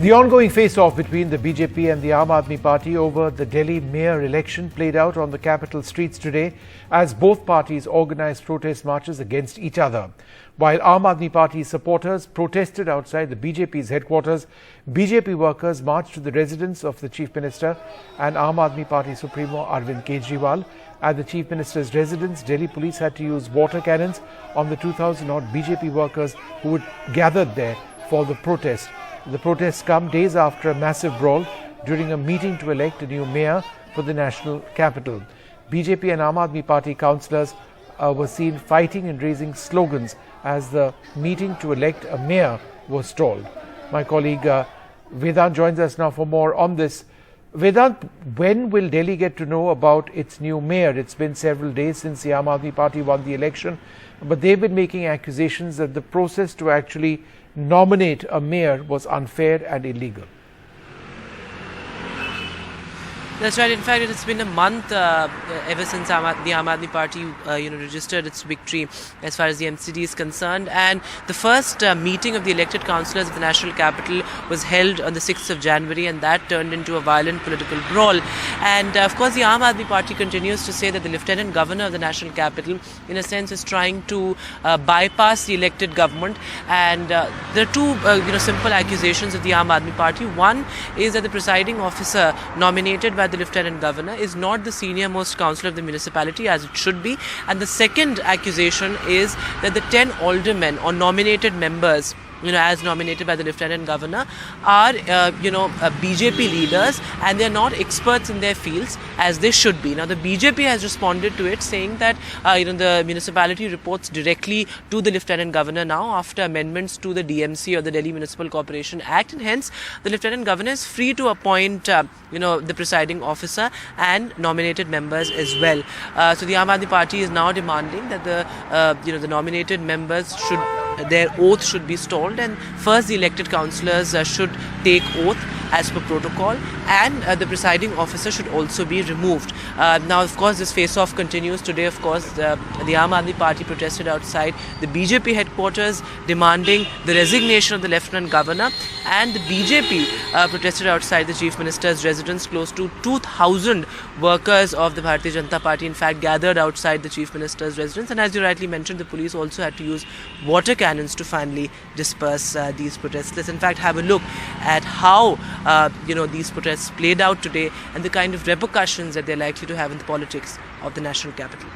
The ongoing face-off between the BJP and the Aam Aadmi Party over the Delhi mayor election played out on the capital streets today as both parties organised protest marches against each other. While Aam Aadmi Party supporters protested outside the BJP's headquarters, BJP workers marched to the residence of the Chief Minister and Aam Aadmi Party Supremo Arvind Kejriwal. At the Chief Minister's residence, Delhi police had to use water cannons on the 2,000-odd BJP workers who had gathered there for the protest. The protests come days after a massive brawl during a meeting to elect a new mayor for the national capital. BJP and Aam Aadmi Party councillors were seen fighting and raising slogans as the meeting to elect a mayor was stalled. My colleague Vedant joins us now for more on this. Vedant, when will Delhi get to know about its new mayor? It's been several days since the Aam Aadmi Party won the election, but they've been making accusations that the process to actually nominate a mayor was unfair and illegal. That's right. In fact, it's been a month ever since the Aam Aadmi Party, registered its victory as far as the MCD is concerned. And the first meeting of the elected councillors of the national capital was held on the 6th of January, and that turned into a violent political brawl. And of course, the Aam Aadmi Party continues to say that the Lieutenant Governor of the national capital, in a sense, is trying to bypass the elected government. And there are two, simple accusations of the Aam Aadmi Party. One is that the presiding officer nominated by the Lieutenant Governor is not the senior most councillor of the municipality as it should be, and the second accusation is that the 10 aldermen or nominated members, as nominated by the Lieutenant Governor, are BJP leaders, and they are not experts in their fields as they should be. Now the BJP has responded to it, saying that the municipality reports directly to the Lieutenant Governor now after amendments to the DMC or the Delhi Municipal Corporation Act, and hence the Lieutenant Governor is free to appoint the presiding officer and nominated members as well. So the Aam Aadmi Party is now demanding that the nominated members their oath should be stalled, and first the elected councillors should take oath as per protocol, and the presiding officer should also be removed. Now, of course, this face-off continues today. Of course, the Aam Aadmi Party protested outside the BJP headquarters demanding the resignation of the Lieutenant Governor, and the BJP protested outside the Chief Minister's residence. Close to 2,000 workers of the Bharatiya Janata Party, in fact, gathered outside the Chief Minister's residence, and as you rightly mentioned, the police also had to use water cannons to finally disperse these protests. Let's in fact have a look at how these protests played out today and the kind of repercussions that they're likely to have in the politics of the national capital.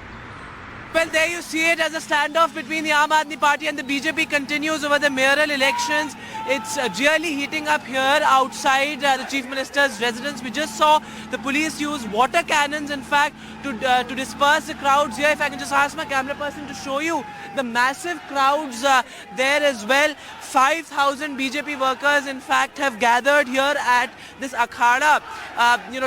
Well, there you see it as a standoff between the Aam Aadmi Party and the BJP continues over the mayoral elections. It's really heating up here outside the Chief Minister's residence. We just saw the police use water cannons, in fact, to disperse the crowds here. If I can just ask my camera person to show you the massive crowds there as well. 5,000 BJP workers, in fact, have gathered here at this akhada,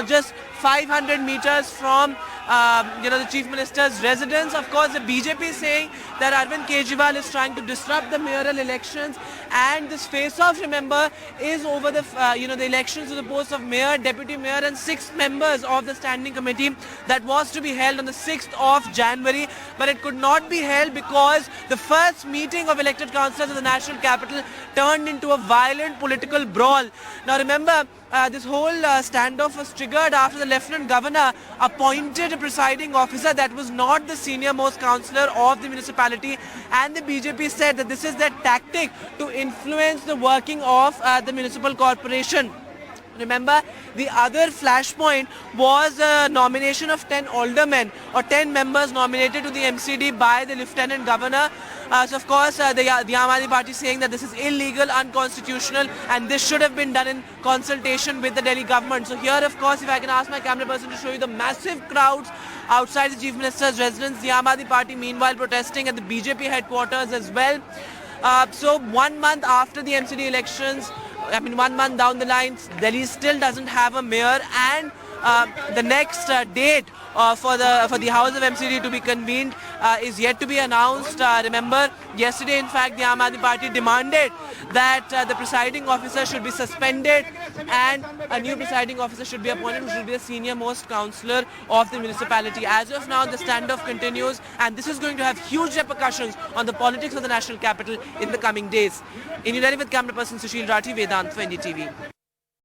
just 500 meters from the Chief Minister's residence. Of course, the BJP is saying that Arvind Kejriwal is trying to disrupt the mayoral elections, and this face-off, remember, is over the the elections to the post of mayor, deputy mayor, and 6 members of the standing committee that was to be held on the 6th of January, but it could not be held because the first meeting of elected councillors in the national capital turned into a violent political brawl. Now remember, this whole standoff was triggered after the Lieutenant Governor appointed a presiding officer that was not the senior most councillor of the municipality, and the BJP said that this is their tactic to influence the working of the municipal corporation. Remember, the other flashpoint was the nomination of 10 aldermen or 10 members nominated to the MCD by the Lieutenant Governor. So of course, the Aam Aadmi Party is saying that this is illegal, unconstitutional, and this should have been done in consultation with the Delhi government. So here, of course, if I can ask my camera person to show you the massive crowds outside the Chief Minister's residence, the Aam Aadmi Party meanwhile protesting at the BJP headquarters as well. So 1 month after the MCD elections, 1 month down the line, Delhi still doesn't have a mayor, and the next date for the House of MCD to be convened is yet to be announced. Remember, yesterday, in fact, the Aam Aadmi Party demanded that the presiding officer should be suspended and a new presiding officer should be appointed, who should be the senior most councillor of the municipality. As of now, the standoff continues, and this is going to have huge repercussions on the politics of the national capital in the coming days. In New Delhi with camera person Sushil Rathi, Vedant for NDTV.